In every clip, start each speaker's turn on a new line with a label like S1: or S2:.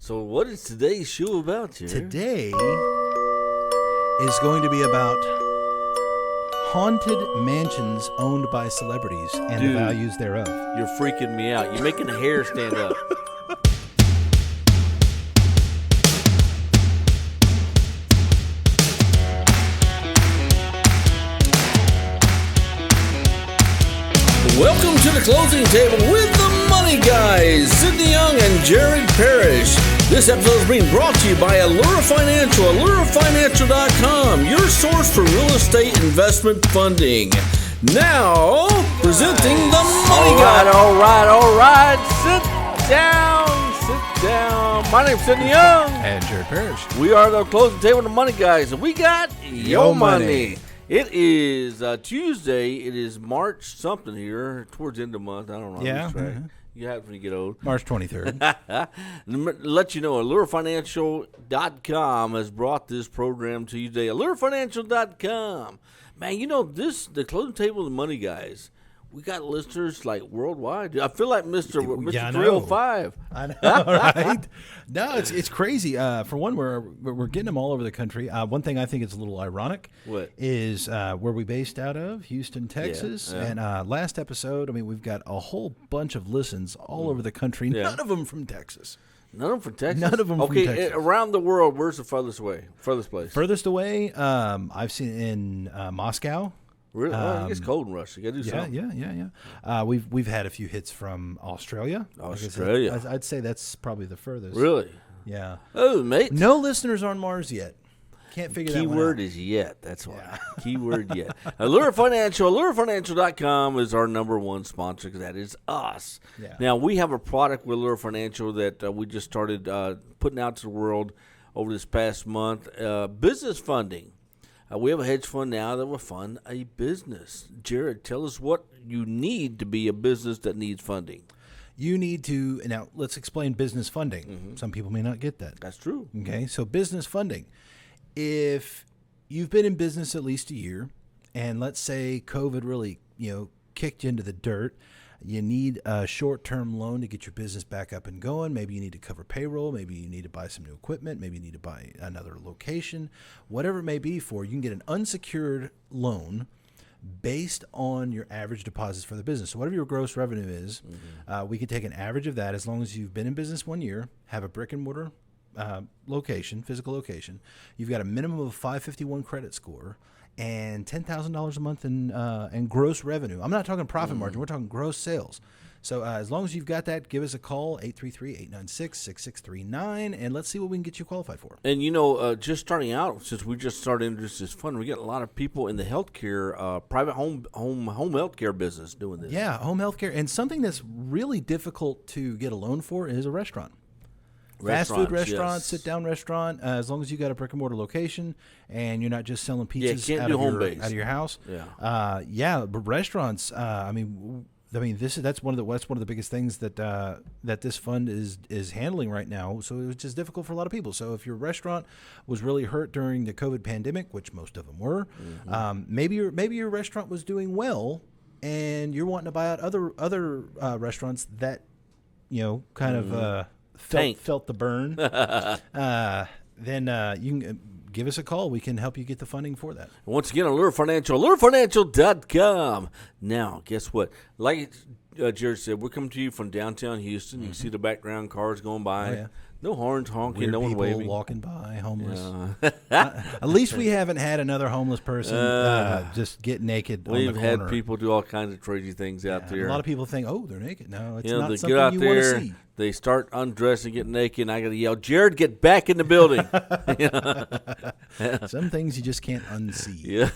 S1: So what is today's show about, Jerry?
S2: Today is going to be about haunted mansions owned by celebrities and the values thereof.
S1: You're freaking me out. You're making the hair stand up. Welcome to the closing table with the Money Guys, Sidney Young and Jared Parrish. This episode is being brought to you by Allura Financial, AlluraFinancial.com, your source for real estate investment funding. Now, presenting the Money Guys. All right. Sit down. My name's Sidney Young.
S2: And Jared Parrish.
S1: We are the closing table with the Money Guys, and we got your money. It is Tuesday. It is March something here, towards the end of the month. I don't know.
S2: Yeah.
S1: You have when you get old.
S2: March 23rd.
S1: Let you know, AlluraFinancial.com has brought this program to you today. AlluraFinancial.com. Man, you know, the closing table of the Money Guys, we got listeners like worldwide. I feel like Mr. 305.
S2: I know, right? No, it's crazy. For one, we're getting them all over the country. One thing I think is a little ironic is where we based out of, Houston, Texas.
S1: Yeah.
S2: And last episode, I mean, we've got a whole bunch of listens all over the country.
S1: Yeah.
S2: None of them from Texas.
S1: None of them from Texas?
S2: None of them from Texas.
S1: Okay, around the world, where's the furthest place?
S2: Furthest away, I've seen in Moscow.
S1: Really? I guess cold in Russia. You got to do something.
S2: Yeah. We've had a few hits from Australia.
S1: Australia.
S2: I'd say that's probably the furthest.
S1: Really?
S2: Yeah.
S1: Oh, mate.
S2: No listeners on Mars yet. Can't figure that one out.
S1: Keyword is yet. That's why. Yeah. Keyword yet. Allura Financial. AlluraFinancial.com is our number one sponsor because that is us.
S2: Yeah.
S1: Now, we have a product with Allura Financial that we just started putting out to the world over this past month. Business funding. We have a hedge fund now that will fund a business. Jared, tell us what you need to be a business that needs funding.
S2: You need to, now let's explain business funding.
S1: Mm-hmm.
S2: Some people may not get that.
S1: That's true.
S2: Okay, so business funding. If you've been in business at least a year, and let's say COVID really, kicked you into the dirt, you need a short-term loan to get your business back up and going. Maybe you need to cover payroll. Maybe you need to buy some new equipment. Maybe you need to buy another location. Whatever it may be for, you can get an unsecured loan based on your average deposits for the business. So whatever your gross revenue is, we can take an average of that as long as you've been in business 1 year, have a brick-and-mortar physical location. You've got a minimum of 551 credit score, and $10,000 a month in gross revenue. I'm not talking profit margin. We're talking gross sales. So as long as you've got that, give us a call, 833-896-6639, and let's see what we can get you qualified for.
S1: And, just starting out, since we just started introducing this fund, we get a lot of people in the healthcare, private home healthcare business doing this.
S2: Yeah, home healthcare. And something that's really difficult to get a loon for is a restaurant. Fast food restaurant, sit-down restaurant, as long as you got a brick-and-mortar location and you're not just selling pizzas out of your house.
S1: Yeah.
S2: But restaurants, that's one of the biggest things that this fund is handling right now. So it's just difficult for a lot of people. So if your restaurant was really hurt during the COVID pandemic, which most of them were, maybe your restaurant was doing well, and you're wanting to buy out other restaurants that felt the burn, then you can give us a call. We can help you get the funding for that.
S1: Once again, Allura Financial, AlluraFinancial.com. Now, guess what? Like Jared said, we're coming to you from downtown Houston. You can see the background cars going by.
S2: Oh, yeah.
S1: No horns honking,
S2: Weird
S1: no one
S2: people
S1: waving.
S2: walking by, homeless. At least we haven't had another homeless person just get naked on the corner.
S1: We've had people do all kinds of crazy things out there.
S2: A lot of people think, oh, they're naked. No, it's not
S1: they
S2: something
S1: get out
S2: you
S1: there,
S2: want to see.
S1: They start undressing, get naked, and I got to yell, Jared, get back in the building.
S2: Some things you just can't unsee.
S1: Yeah.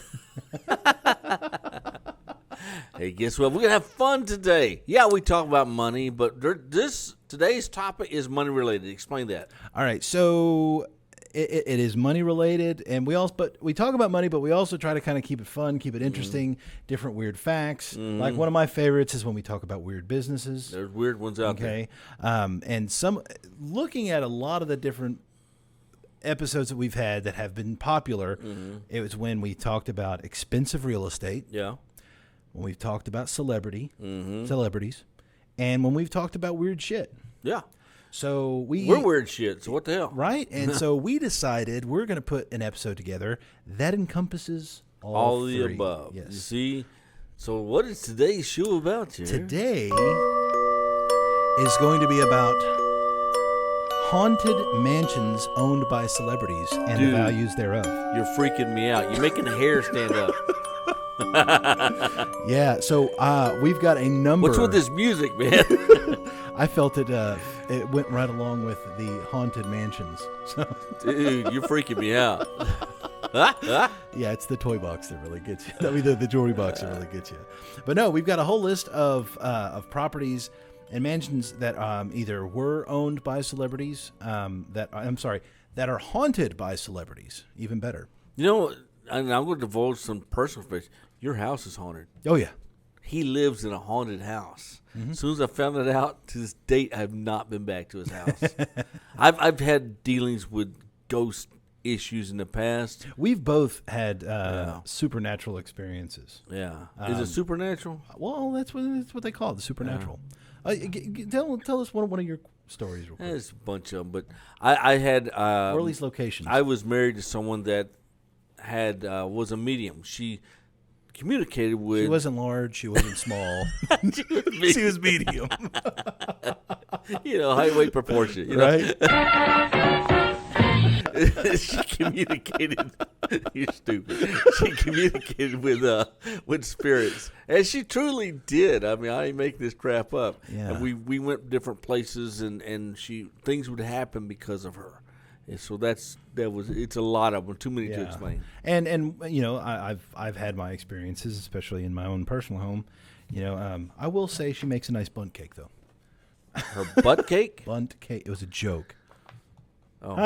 S1: Hey, guess what? We're going to have fun today. Yeah, we talk about money, but today's topic is money related. Explain that.
S2: All right. So it is money related, and we talk about money, but we also try to kind of keep it fun, keep it interesting, different weird facts. Like one of my favorites is when we talk about weird businesses.
S1: There's weird ones out there.
S2: And looking at a lot of the different episodes that we've had that have been popular, it was when we talked about expensive real estate.
S1: Yeah.
S2: When we've talked about celebrities, and when we've talked about weird shit.
S1: Yeah.
S2: So
S1: we're weird shit. So what the hell?
S2: Right? And so we decided we're going to put an episode together that encompasses all
S1: the
S2: three.
S1: above.
S2: Yes.
S1: You see? So what is today's show about, Jerry?
S2: Today is going to be about haunted mansions owned by celebrities and the values thereof.
S1: You're freaking me out. You're making the hair stand up.
S2: Yeah, so we've got a number.
S1: What's with this music, man?
S2: I felt it went right along with the haunted mansions. So.
S1: Dude, you're freaking me out.
S2: Yeah, it's the toy box that really gets you. I mean, the jewelry box that really gets you. But no, we've got a whole list of properties and mansions that either were owned by celebrities, that are haunted by celebrities. Even better.
S1: You know, and I'm going to divulge some personal information. Your house is haunted.
S2: Oh yeah.
S1: He lives in a haunted house. Mm-hmm. As soon as I found it out, to this date, I have not been back to his house. I've had dealings with ghost issues in the past.
S2: We've both had supernatural experiences.
S1: Yeah. Is it supernatural?
S2: Well, that's what they call it, the supernatural. Tell us one of your stories real quick.
S1: There's a bunch of them, but I had...
S2: or at least locations.
S1: I was married to someone that had was a medium. She communicated with...
S2: She wasn't large. She wasn't small. She was medium.
S1: Height, weight, proportion.
S2: Right?
S1: She communicated. You're stupid. She communicated with spirits, and she truly did. I mean, I ain't making this crap up.
S2: Yeah.
S1: And we went different places, and things would happen because of her. And so it's a lot of them, too many to explain.
S2: And I've had my experiences, especially in my own personal home. I will say she makes a nice bundt cake though.
S1: Her butt cake?
S2: Bundt cake. It was a joke.
S1: Oh.
S2: All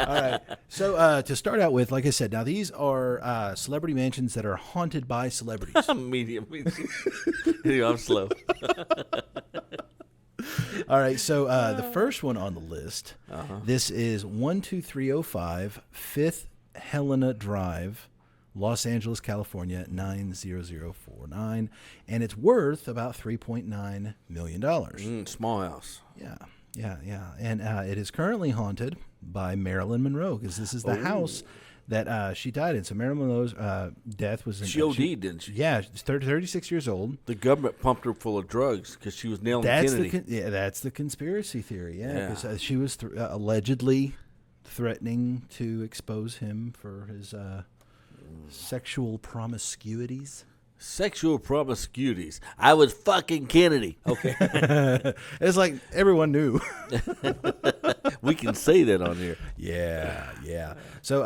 S2: right. So to start out with, like I said, now these are celebrity mansions that are haunted by celebrities.
S1: Medium. I'm slow.
S2: All right. So the first one on the list, this is 12305 5th Helena Drive, Los Angeles, California, 90049, and it's worth about $3.9 million.
S1: Small house.
S2: Yeah. And it is currently haunted by Marilyn Monroe, because this is the house that she died in. So Marilyn Monroe's death was...
S1: She OD'd, didn't she?
S2: Yeah, she's 36 years old.
S1: The government pumped her full of drugs because she was nailing Kennedy.
S2: That's the conspiracy theory, because she was allegedly threatening to expose him for his sexual promiscuities.
S1: Sexual promiscuities. I was fucking Kennedy. Okay.
S2: It's like everyone knew.
S1: We can say that on here.
S2: Yeah. So,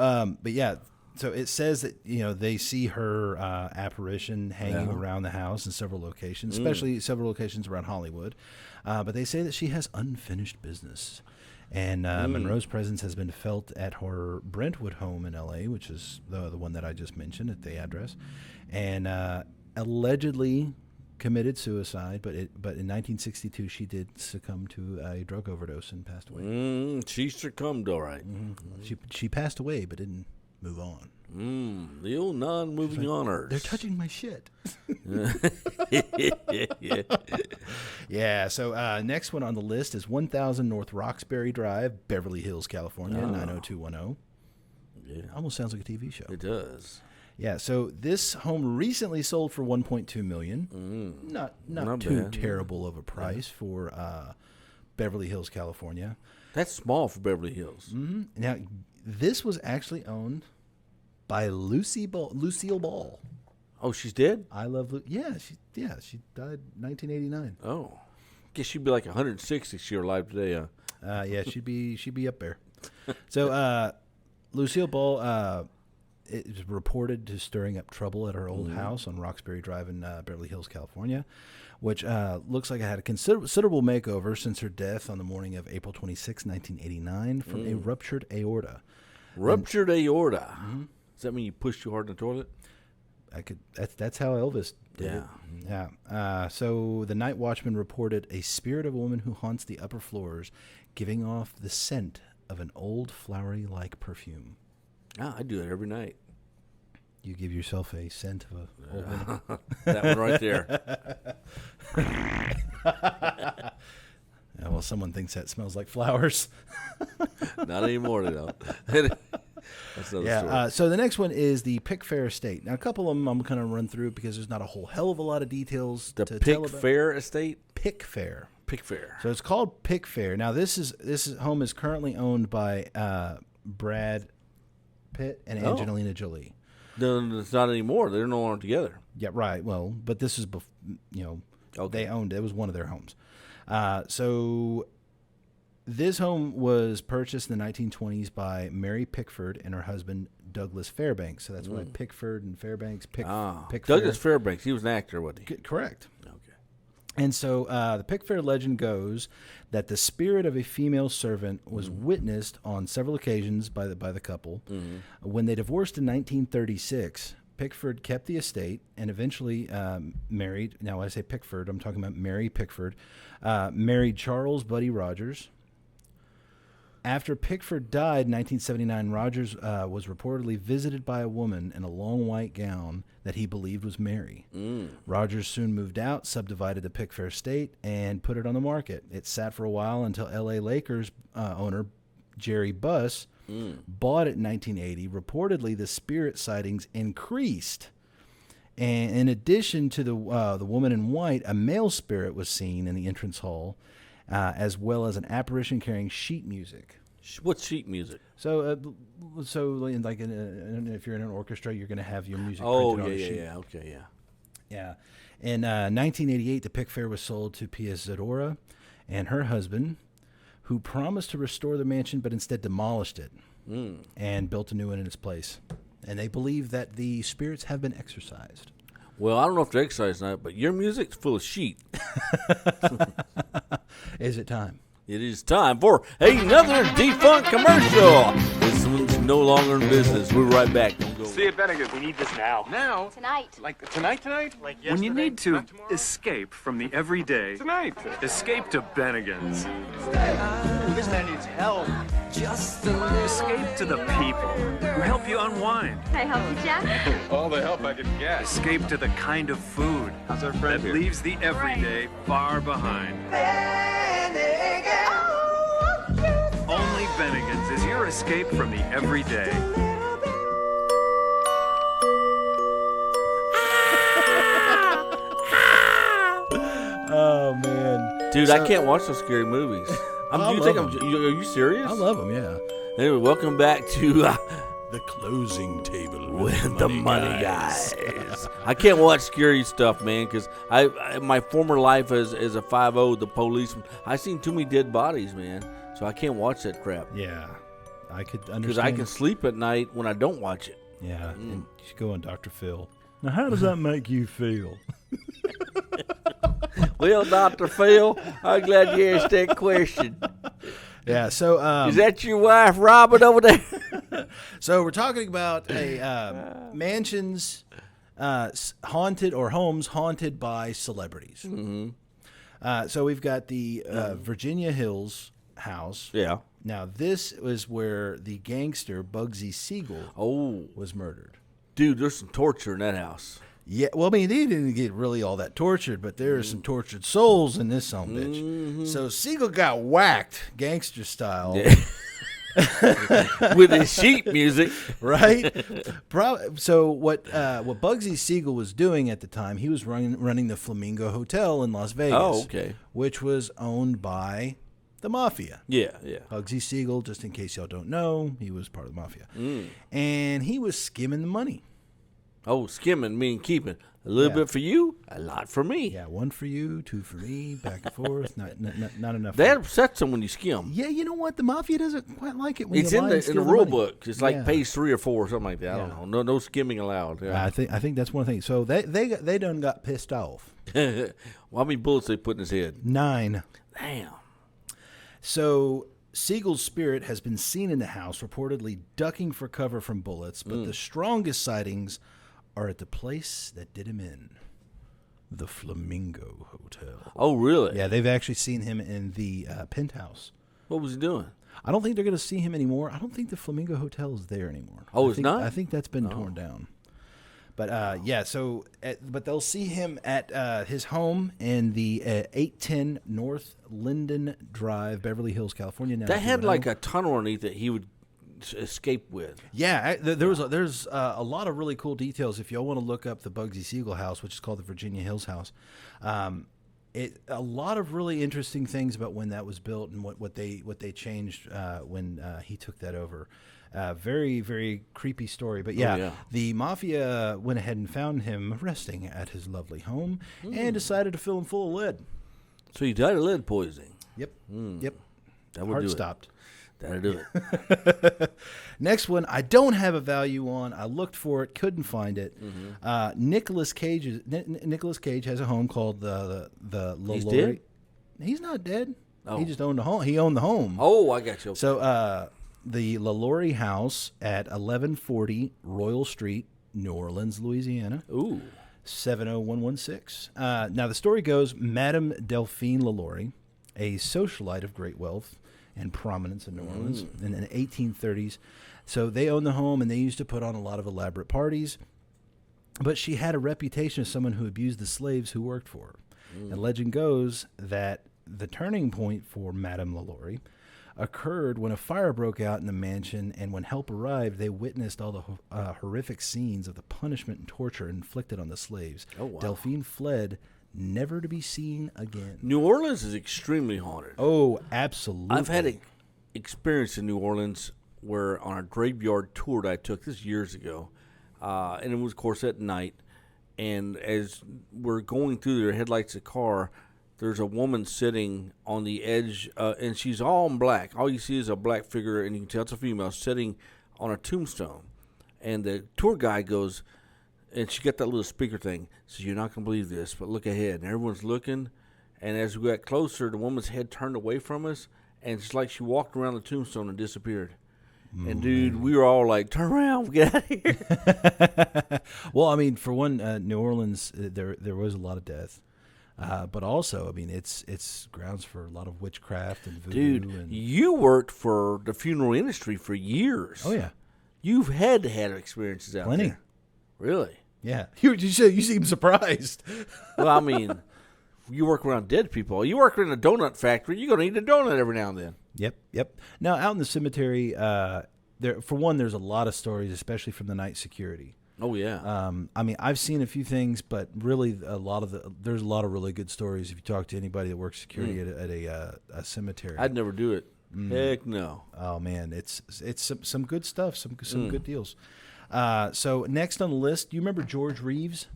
S2: so it says that, they see her apparition hanging around the house in several locations, especially several locations around Hollywood. But they say that she has unfinished business. And Monroe's presence has been felt at her Brentwood home in L.A., which is the one that I just mentioned at the address, and allegedly committed suicide. But in 1962, she did succumb to a drug overdose and passed away.
S1: She succumbed, all right.
S2: She passed away, but didn't move on.
S1: The old non-moving honors.
S2: They're touching my shit.
S1: Yeah.
S2: Yeah, so next one on the list is 1000 North Roxbury Drive, Beverly Hills, California, 90210.
S1: Yeah.
S2: Almost sounds like a TV show.
S1: It does.
S2: Yeah, so this home recently sold for $1.2 million. Not too
S1: bad.
S2: terrible of a price for Beverly Hills, California.
S1: That's small for Beverly Hills.
S2: Mm-hmm. Now, this was actually owned by Lucille Ball.
S1: Oh, she's dead?
S2: I love she died 1989.
S1: Oh. Guess she'd be like 160 if she were alive today, huh?
S2: Yeah, she'd be up there. So Lucille Ball is reported to stirring up trouble at her old house on Roxbury Drive in Beverly Hills, California, which looks like it had a considerable makeover since her death on the morning of April 26, 1989, from a ruptured aorta.
S1: Ruptured aorta. Mm-hmm. Does that mean you pushed too hard in the toilet?
S2: That's how Elvis did it.
S1: Yeah.
S2: So the night watchman reported a spirit of a woman who haunts the upper floors, giving off the scent of an old flowery-like perfume.
S1: I do it every night.
S2: You give yourself a scent of a old woman.
S1: That one right there.
S2: Yeah, well, someone thinks that smells like flowers.
S1: Not anymore, they don't. That's another story.
S2: So the next one is the Pickfair Estate. Now, a couple of them I'm going to run through because there's not a whole hell of a lot of details
S1: The
S2: to tell about.
S1: Pickfair Estate?
S2: Pickfair.
S1: Pickfair.
S2: So it's called Pickfair. Now, this home is currently owned by Brad Pitt and Angelina Jolie.
S1: No, it's not anymore. They're no longer together.
S2: Yeah, right. Well, but this is, they owned it. It was one of their homes. So this home was purchased in the 1920s by Mary Pickford and her husband, Douglas Fairbanks. So that's why Pickford and Fairbanks. Pickfair.
S1: Douglas Fairbanks. He was an actor, wasn't he?
S2: Correct.
S1: Okay.
S2: And so the Pickfair legend goes that the spirit of a female servant was witnessed on several occasions by the couple. When they divorced in 1936, Pickford kept the estate and eventually married. Now, when I say Pickford, I'm talking about Mary Pickford. Married Charles Buddy Rogers. After Pickford died in 1979, Rogers was reportedly visited by a woman in a long white gown that he believed was Mary. Rogers soon moved out, subdivided the Pickfair estate, and put it on the market. It sat for a while until L.A. Lakers owner Jerry Buss bought it in 1980. Reportedly, the spirit sightings increased. And in addition to the woman in white, a male spirit was seen in the entrance hall, as well as an apparition carrying sheet music.
S1: What's sheet music?
S2: So if you're in an orchestra, you're going to have your music printed on a sheet. Yeah. In 1988, the Pickfair was sold to Pia Zadora and her husband, who promised to restore the mansion, but instead demolished it and built a new one in its place. And they believe that the spirits have been exorcised.
S1: Well, I don't know if they're exercising that, but your music's full of sheet.
S2: Is it time?
S1: It is time for another defunct commercial. This one's no longer in business. We'll be right back. Don't go.
S3: See it, Bennigan. We need this now.
S4: Now?
S5: Tonight.
S3: Like tonight?
S4: Like yesterday?
S3: When you need to
S4: Not tomorrow?
S3: escape from the everyday.
S4: Tonight.
S3: Escape to Bennigan's.
S4: This man needs help.
S3: Escape to the people who help you unwind.
S5: Can I help you, Jack?
S4: All the help I can get.
S3: Escape to the kind of food
S4: How's our friend
S3: that
S4: here?
S3: leaves the everyday far behind. Only Bennigan's is your escape from the everyday.
S2: Oh, man.
S1: Dude, I can't watch those scary movies. Are you serious?
S2: I love them, yeah.
S1: Anyway, welcome back to
S2: The Closing Table
S1: with the Money Guys. I can't watch scary stuff, man, because my former life as a 5-0, the policeman, I seen too many dead bodies, man. So I can't watch that crap.
S2: Yeah. I could understand.
S1: Because I can sleep at night when I don't watch it.
S2: Yeah. And you should go on Dr. Phil. Now, how does that make you feel?
S1: Well, Dr. Phil, I'm glad you asked that question.
S2: Yeah, so...
S1: Is that your wife, Robin, over there?
S2: So we're talking about a mansions haunted or homes haunted by celebrities. So we've got the Virginia Hills house.
S1: Yeah.
S2: Now, this was where the gangster Bugsy Siegel was murdered.
S1: Dude, there's some torture in that house.
S2: Yeah, well, I mean, they didn't get really all that tortured, but there are some tortured souls in this son of a bitch. So Siegel got whacked, gangster style.
S1: Yeah. With his sheet music.
S2: Right? So what Bugsy Siegel was doing at the time, he was running the Flamingo Hotel in Las Vegas.
S1: Oh, okay.
S2: Which was owned by the Mafia.
S1: Yeah, yeah.
S2: Bugsy Siegel, just in case y'all don't know, he was part of the Mafia. And he was skimming the money.
S1: Oh, skimming, meaning keeping. A little bit for you, a lot for me.
S2: Yeah, 1 for you, 2 for me, back and forth. Not enough.
S1: That upsets them when you skim.
S2: Yeah, you know what? The Mafia doesn't quite like it when
S1: It's
S2: you
S1: in
S2: lie and
S1: the
S2: steal
S1: rule
S2: money.
S1: book. It's like page 3 or 4 or something like that. I don't know. No skimming allowed. Yeah.
S2: I think that's one thing. So they done got pissed off.
S1: Well, how many bullets they put in his head?
S2: 9.
S1: Damn.
S2: So Siegel's spirit has been seen in the house, reportedly ducking for cover from bullets, but the strongest sightings are at the place that did him in, the Flamingo Hotel.
S1: Oh, really?
S2: Yeah, they've actually seen him in the penthouse.
S1: What was he doing?
S2: I don't think they're going to see him anymore. I don't think the Flamingo Hotel is there anymore.
S1: Oh, it's not?
S2: I think that's been torn down. But yeah, so but they'll see him at his home in the 810 North Linden Drive, Beverly Hills, California. Now,
S1: That had like a tunnel underneath that he would escape with.
S2: Yeah, there's a lot of really cool details. If y'all want to look up the Bugsy Siegel house, which is called the Virginia Hills house, a lot of really interesting things about when that was built and what they changed when he took that over. Very, very creepy story. But yeah, the mafia went ahead and found him resting at his lovely home and decided to fill him full of lead.
S1: So he died of lead poisoning.
S2: Yep. Yep.
S1: That would
S2: Heart
S1: do
S2: stopped.
S1: That'll do it.
S2: Next one, I don't have a value on. I looked for it, couldn't find it. Nicolas Cage has a home called the
S1: He's
S2: LaLaurie.
S1: dead?
S2: He's not dead.
S1: Oh.
S2: He just owned a home. He owned the home.
S1: Oh, I got you.
S2: So the LaLaurie house at 1140 Royal Street, New Orleans, Louisiana.
S1: Ooh.
S2: 70116. Now the story goes, Madame Delphine LaLaurie, a socialite of great wealth and prominence in New Orleans in the 1830s. So they owned the home, and they used to put on a lot of elaborate parties. But she had a reputation as someone who abused the slaves who worked for her. And legend goes that the turning point for Madame LaLaurie occurred when a fire broke out in the mansion, and when help arrived, they witnessed all the horrific scenes of the punishment and torture inflicted on the slaves.
S1: Oh, wow.
S2: Delphine fled, never to be seen again.
S1: New Orleans is extremely haunted.
S2: Oh, absolutely.
S1: I've had an experience in New Orleans where on a graveyard tour that I took this years ago, and it was, of course, at night. And as we're going through the headlights of the car, there's a woman sitting on the edge, and she's all in black. All you see is a black figure, and you can tell it's a female, sitting on a tombstone. And the tour guide goes, and she got that little speaker thing, says, "You're not going to believe this, but look ahead." And everyone's looking, and as we got closer, the woman's head turned away from us, and it's like she walked around the tombstone and disappeared. And, dude, we were all like, "Turn around, get out of here."
S2: Well, I mean, for one, New Orleans, there was a lot of death. But also, I mean, it's grounds for a lot of witchcraft and voodoo.
S1: Dude, you worked for the funeral industry for years.
S2: Oh, yeah.
S1: You've had experiences out
S2: Plenty.
S1: there. Really?
S2: Yeah. You seem surprised.
S1: Well, I mean, you work around dead people. You work in a donut factory, you're going to eat a donut every now and then.
S2: Yep. Now, out in the cemetery, for one, there's a lot of stories, especially from the night security.
S1: Oh, yeah.
S2: I mean, I've seen a few things, but really there's a lot of really good stories if you talk to anybody that works security at a cemetery.
S1: I'd never do it. Heck no.
S2: Oh, man, it's some good stuff, some good deals. So next on the list, do you remember George Reeves?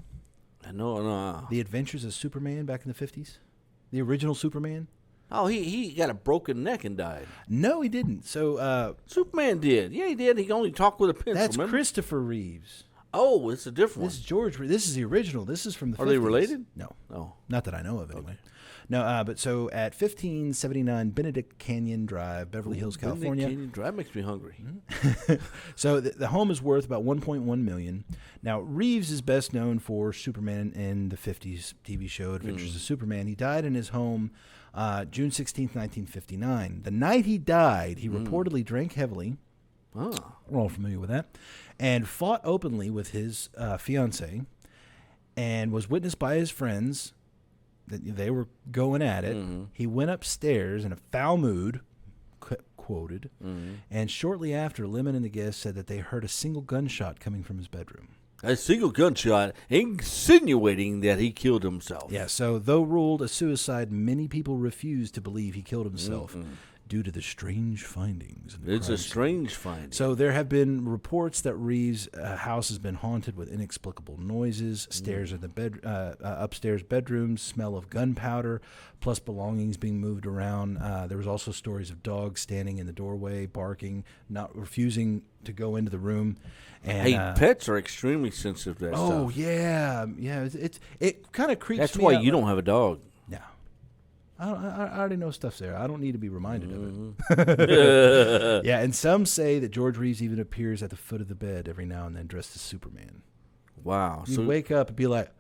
S1: No.
S2: The Adventures of Superman back in the 50s? The original Superman?
S1: Oh, he got a broken neck and died.
S2: No, he didn't. So
S1: Superman did. Yeah, he did. He can only talk with a pencil.
S2: that's
S1: remember?
S2: Christopher Reeves.
S1: Oh, it's a different
S2: This is George. This is the original. This is from the 50s.
S1: Are they related?
S2: No.
S1: Oh.
S2: Not that I know of, anyway. No, but so at 1579 Benedict Canyon Drive, Beverly Hills, California.
S1: Canyon Drive makes me hungry.
S2: So the home is worth about $1.1 million. Now, Reeves is best known for Superman in the 50s TV show Adventures of Superman. He died in his home June 16th, 1959. The night he died, he reportedly drank heavily.
S1: Oh.
S2: We're all familiar with that. And fought openly with his fiancée, and was witnessed by his friends that they were going at it. He went upstairs in a foul mood, quoted, and shortly after, Lemon and the guests said that they heard a single gunshot coming from his bedroom.
S1: A single gunshot, insinuating that he killed himself.
S2: Yeah, so though ruled a suicide, many people refused to believe he killed himself due to the strange findings.
S1: It's a strange finding.
S2: So there have been reports that Reeves' house has been haunted with inexplicable noises, stairs in the upstairs bedrooms, smell of gunpowder, plus belongings being moved around. There was also stories of dogs standing in the doorway, barking, not refusing to go into the room. And,
S1: pets are extremely sensitive to that stuff.
S2: Oh yeah. It kind of creeps me out.
S1: That's why you don't have a dog.
S2: No. I already know stuff's there. I don't need to be reminded of it. Yeah, and some say that George Reeves even appears at the foot of the bed every now and then dressed as Superman.
S1: Wow.
S2: You wake up and be like,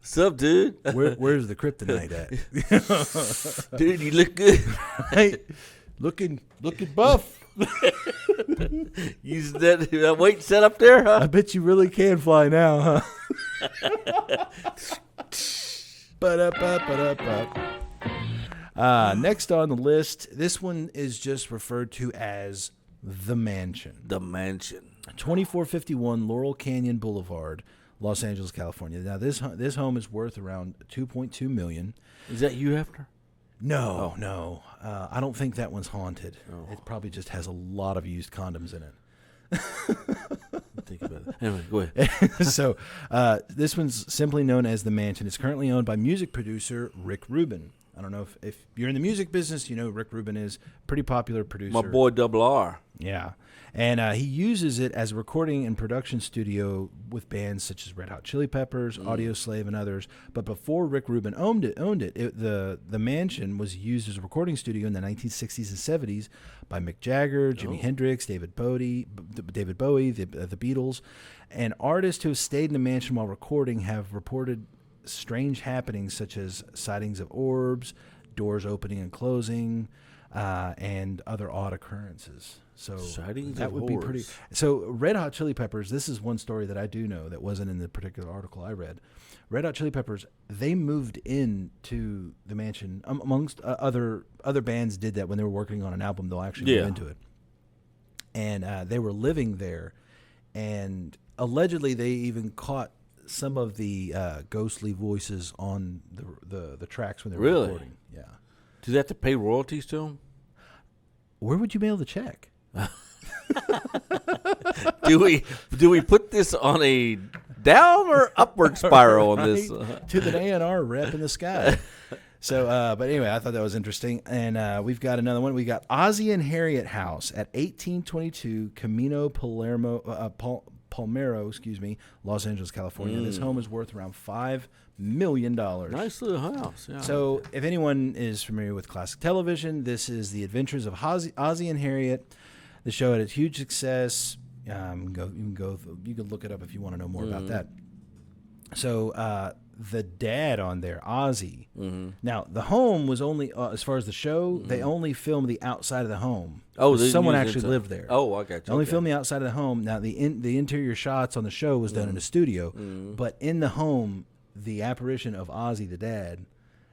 S1: "What's up, dude?
S2: Where's the kryptonite at?"
S1: Dude, you look good.
S2: Right? Looking buff.
S5: You that weight set up there, huh?
S2: I bet you really can fly now, huh? Next on the list, this one is just referred to as the Mansion.
S5: The Mansion.
S2: 2451 Laurel Canyon Boulevard, Los Angeles, California. Now, this home is worth around $2.2 million.
S5: Is that you after?
S2: No. I don't think that one's haunted. Oh. It probably just has a lot of used condoms in it.
S5: Think about it. Anyway, go ahead.
S2: So this one's simply known as the Mansion. It's currently owned by music producer Rick Rubin. I don't know if you're in the music business, you know Rick Rubin is a pretty popular producer.
S5: My boy Double R.
S2: Yeah. And he uses it as a recording and production studio with bands such as Red Hot Chili Peppers, Audio Slave, and others. But before Rick Rubin owned it, the Mansion was used as a recording studio in the 1960s and 70s by Mick Jagger, Jimi Hendrix, David Bowie, the Beatles. And artists who have stayed in the Mansion while recording have reported strange happenings such as sightings of orbs, doors opening and closing, and other odd occurrences. So
S5: sightings
S2: that
S5: of
S2: would
S5: horrors.
S2: be pretty. So Red Hot Chili Peppers. This is one story that I do know that wasn't in the particular article I read. Red Hot Chili Peppers. They moved into the Mansion amongst other bands. Did that when they were working on an album. They'll actually move into it, and they were living there, and allegedly they even caught some of the ghostly voices on the tracks when they were recording. Yeah.
S5: Do they have to pay royalties to them?
S2: Where would you mail the check?
S5: Do we put this on a down or upward spiral on this?
S2: To the A&R rep in the sky. So, but anyway, I thought that was interesting. And we've got another one. We got Ozzie and Harriet House at 1822 Camino Palmero, Los Angeles, California. This home is worth around $5 million.
S5: Nice little house. Yeah.
S2: So, if anyone is familiar with classic television, this is the adventures of Ozzie and Harriet. The show had a huge success. You can look it up if you want to know more about that. So, the dad on there, Ozzie. Now, the home was only, as far as the show, they only filmed the outside of the home.
S5: Oh,
S2: someone actually lived there.
S5: Oh, I got you.
S2: They only filmed the outside of the home. Now, the interior shots on the show was done in a studio, but in the home, the apparition of Ozzie, the dad,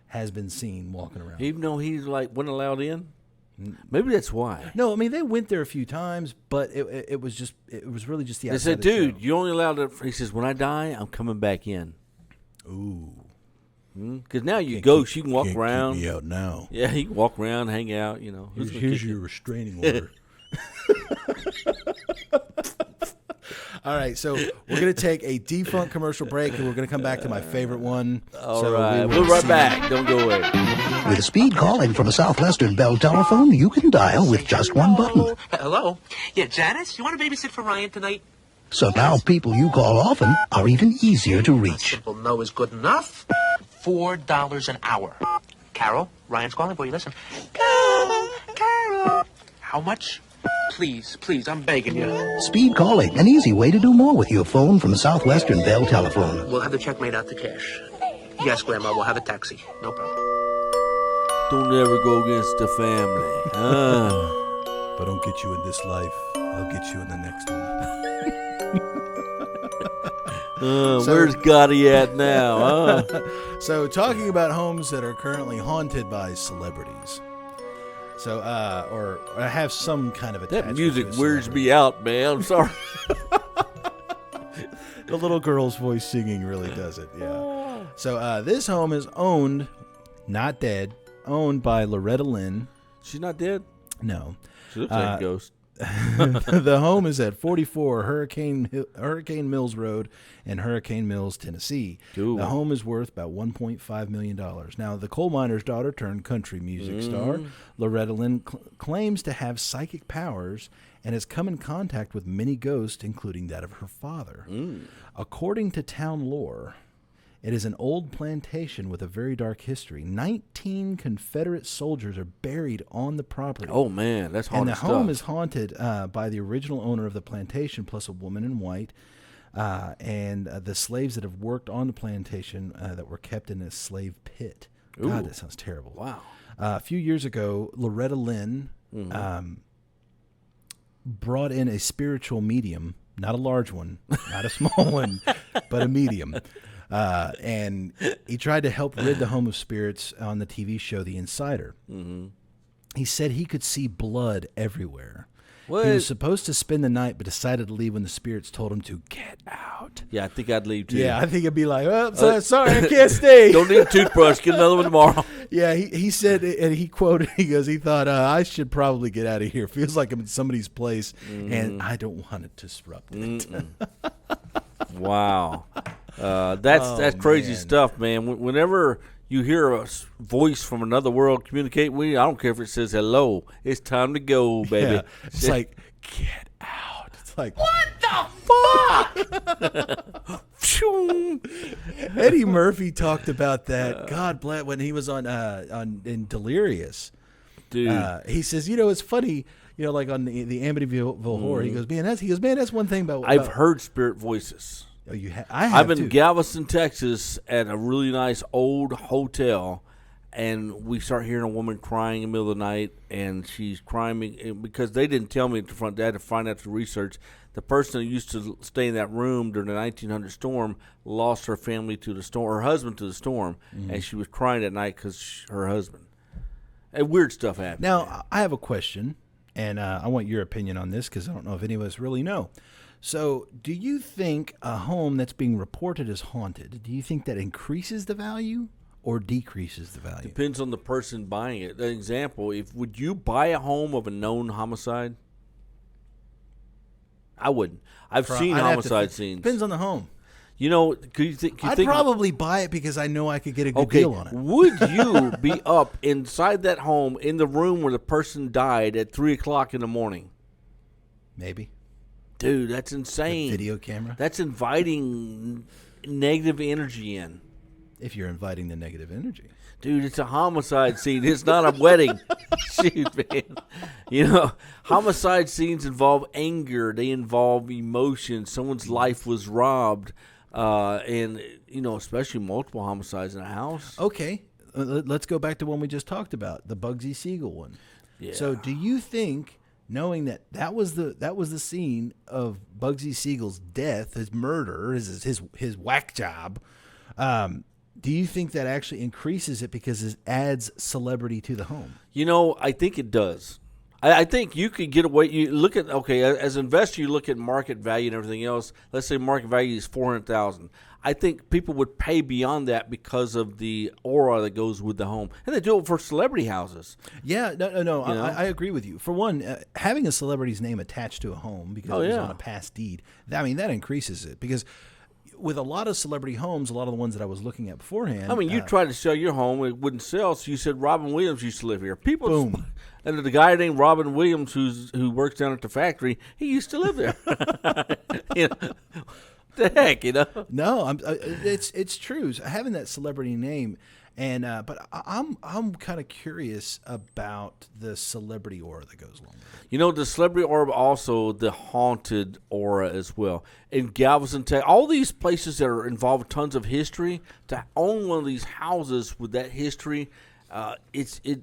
S2: has been seen walking around.
S5: Even though he's wasn't allowed in? Maybe that's why.
S2: No, I mean, they went there a few times, but it was really just the outside.
S5: They said,
S2: of the
S5: dude,
S2: show.
S5: you're only allowed to, he says, when I die, I'm coming back in.
S2: Ooh.
S5: Because now you can walk around.
S2: Keep me out now.
S5: Yeah, you can walk around, hang out,
S2: Here's your restraining order. All right, so we're going to take a defunct commercial break, and we're going to come back to my favorite one.
S5: All right, we'll be right back. Don't go away.
S6: With speed calling from a Southwestern Bell telephone, you can dial with just one button.
S7: Hello? Yeah, Janice, you want to babysit for Ryan tonight?
S6: So now people you call often are even easier to
S7: A
S6: reach.
S7: simple no is good enough. $4 an hour. Carol, Ryan's calling for you. Listen. Carol. How much? Please, I'm begging you.
S6: Speed calling, an easy way to do more with your phone from a Southwestern Bell telephone.
S7: We'll have the check made out to cash. Yes, Grandma, we'll have a taxi. No problem.
S5: Don't ever go against the family.
S2: If I don't get you in this life, I'll get you in the next one.
S5: Where's Gotti at now?
S2: So, talking about homes that are currently haunted by celebrities. So, or have some kind of attachment.
S5: That music
S2: to a
S5: weirds
S2: celebrity.
S5: me out, man. I'm sorry.
S2: The little girl's voice singing really does it, yeah. So, this home is owned, not dead, owned by Loretta Lynn.
S5: She's not dead?
S2: No.
S5: She looks like a ghost.
S2: The home is at 44 Hurricane Mills Road in Hurricane Mills, Tennessee.
S5: Ooh.
S2: The home is worth about $1.5 million. Now, the coal miner's daughter turned country music star, Loretta Lynn, claims to have psychic powers and has come in contact with many ghosts, including that of her father. According to town lore, it is an old plantation with a very dark history. 19 Confederate soldiers are buried on the property.
S5: Oh, man, that's haunted
S2: And the
S5: stuff.
S2: home is haunted by the original owner of the plantation, plus a woman in white, and the slaves that have worked on the plantation that were kept in a slave pit. God,
S5: Ooh.
S2: that sounds terrible.
S5: Wow.
S2: A few years ago, Loretta Lynn brought in a spiritual medium, not a large one, not a small one, but a medium. And he tried to help rid the home of spirits on the TV show The Insider. Mm-hmm. He said he could see blood everywhere. What? He was supposed to spend the night, but decided to leave when the spirits told him to get out.
S5: Yeah, I think I'd leave too.
S2: Yeah, I think it'd be like, oh, sorry, I can't stay.
S5: Don't need a toothbrush. Get another one tomorrow.
S2: Yeah, he said, and he quoted, he goes, he thought, I should probably get out of here. Feels like I'm in somebody's place, and I don't want to disrupt it.
S5: Wow. That's crazy stuff, man. Whenever you hear a voice from another world communicate with you, I don't care if it says hello. It's time to go, baby.
S2: Yeah, it's like, get out. It's like,
S5: what the fuck?
S2: Eddie Murphy talked about that. God bless, when he was on in Delirious.
S5: Dude.
S2: He says, it's funny, like on the Amityville Horror. He goes, man, that's one thing about.
S5: I've heard spirit voices.
S2: Oh, you have? I have.
S5: I'm in Galveston, Texas, at a really nice old hotel, and we start hearing a woman crying in the middle of the night, and she's crying because they didn't tell me at the front. They had to find out through research. The person who used to stay in that room during the 1900 storm lost her family to the storm, her husband to the storm, and she was crying that night because her husband. And weird stuff happened.
S2: Now, I have a question, and I want your opinion on this because I don't know if any of us really know. So, do you think a home that's being reported as haunted, do you think that increases the value or decreases the value?
S5: Depends on the person buying it. An example, would you buy a home of a known homicide? I wouldn't. I've seen homicide scenes.
S2: Depends on the home.
S5: I'd
S2: probably buy it because I know I could get a good deal on it.
S5: Would you be up inside that home in the room where the person died at 3 o'clock in the morning?
S2: Maybe.
S5: Dude, that's insane.
S2: The video camera?
S5: That's inviting negative energy in.
S2: If you're inviting the negative energy.
S5: Dude, it's a homicide scene. It's not a wedding. Shoot, man. Homicide scenes involve anger. They involve emotion. Someone's life was robbed. And, especially multiple homicides in a house.
S2: Okay. Let's go back to one we just talked about, the Bugsy Siegel one.
S5: Yeah.
S2: So do you think, knowing that was the scene of Bugsy Siegel's death, his murder, his whack job, do you think that actually increases it because it adds celebrity to the home?
S5: I think it does. I think you could get away. You look at as an investor, you look at market value and everything else. Let's say market value is $400,000. I think people would pay beyond that because of the aura that goes with the home, and they do it for celebrity houses.
S2: Yeah, no. I agree with you. For one, having a celebrity's name attached to a home because it was on a past deed, that increases it because. With a lot of celebrity homes, a lot of the ones that I was looking at beforehand.
S5: You tried to sell your home, it wouldn't sell, so you said Robin Williams used to live here.
S2: Boom.
S5: And the guy named Robin Williams who works down at the factory, he used to live there. The heck,
S2: No, it's true. Having that celebrity name, and but I'm kind of curious about the celebrity aura that goes along with it.
S5: The celebrity aura, also the haunted aura as well. In Galveston, Texas, all these places that are involved with tons of history, to own one of these houses with that history, it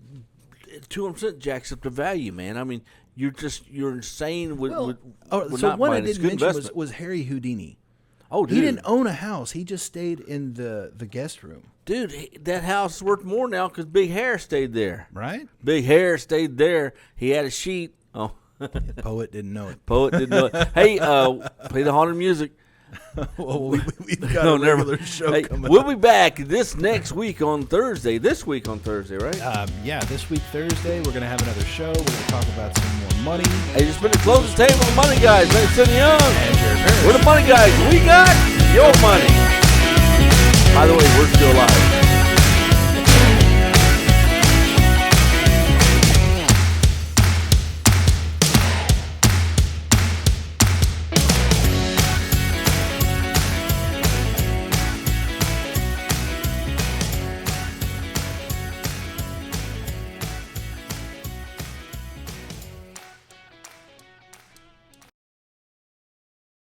S5: 200% jacks up the value, man. You're insane with
S2: so
S5: not
S2: one I
S5: buying.
S2: didn't mention was Harry Houdini.
S5: Oh, dude.
S2: He didn't own a house. He just stayed in the guest room.
S5: Dude, that house is worth more now because Big Hair stayed there.
S2: Right?
S5: Big Hair stayed there. He had a sheet. Oh.
S2: Poet didn't know it.
S5: Poet didn't know it. Hey, play the haunted music.
S2: Well, we've got a regular show coming
S5: We'll be back this week on Thursday, right?
S2: This week Thursday, we're going to have another show. We're going to talk about some more money.
S5: Hey, it's been the closing table of the Money Guys. Thanks, Sidney Young.
S2: And Jared Parrish.
S5: We're the Money Guys. We got your money. By the way, we're still alive.